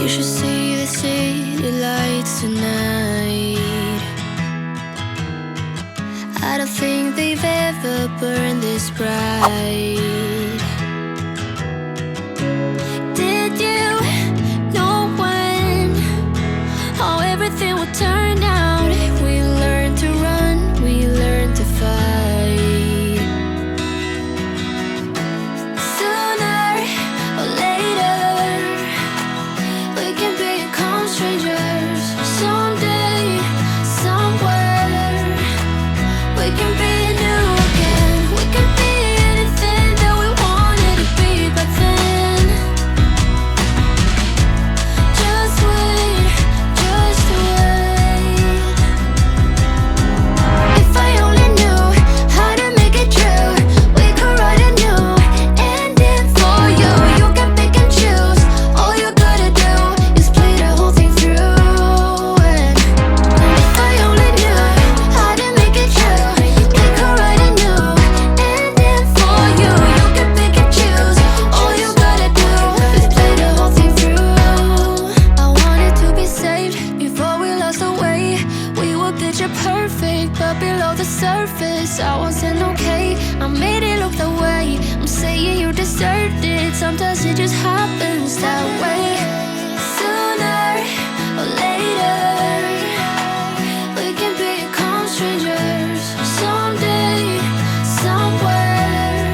You should see the city lights tonight. I don't think they've ever burned this bright. Did you know when how everything would turn out? We learned to run, we learned to fight. Sooner or later, we can become strangers. Someday, somewhere, we can be new again. We can be anything that we wanted to be back then. Just wait, just wait. If I only knew how to make it true, we could write a new ending for you. You can pick and choose. All you gotta do is play the whole thing through. And if I only knew how to make it true, we could write a new ending for you. You can pick and choose. All you gotta do is play the whole thing through. I wanted to be saved before we lost our way. We were picture perfect, but below the surface I wasn't okay. I made it look that way. I'm saying you deserved it. Sometimes it just happens that way. Sooner or later, we can become strangers. Someday, somewhere,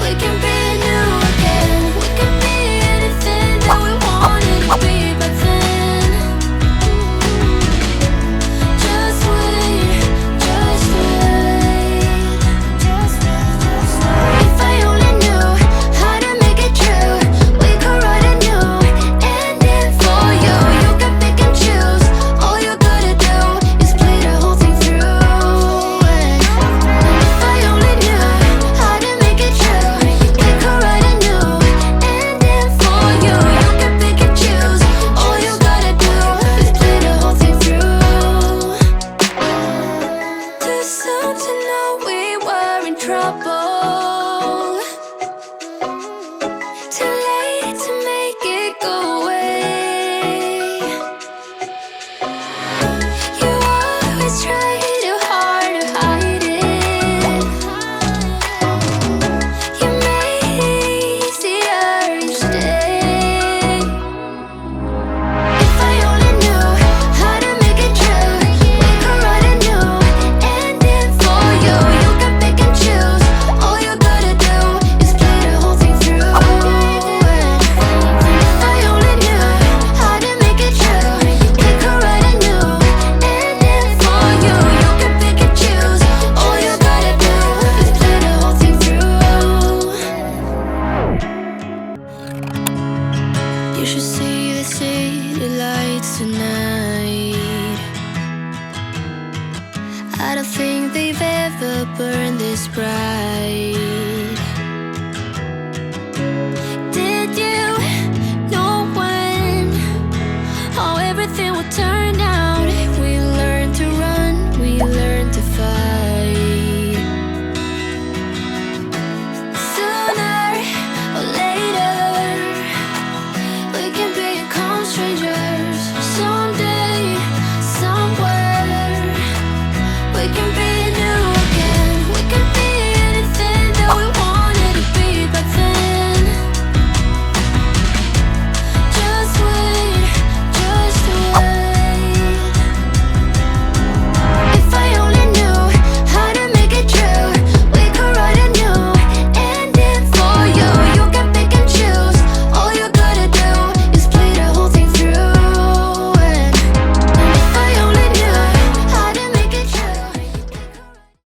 we can be new again. We can be anything that we wanted to be back then. Just wait, just wait. If I only knew how to make it true, we could write a new ending for you. You can pick and choose. All you gotta do is play the whole thing through. And if I only knew how to make it true, we could write a new ending for you. You can pick and choose. All you gotta do is play the whole thing through. Too soon to know we were in trouble. Too late to make it go away. You always try too hard to hide it. You made it easier each day. If I only knew how to make it true, we could write a new ending for you. You can pick and choose. All you gotta do is play the whole thing through. And if I only knew how to make it true, we could write a new ending for you. You can pick and choose. All you gotta do is play the whole thing through. You should see the city lights tonight. I don't think they've ever burned this bright.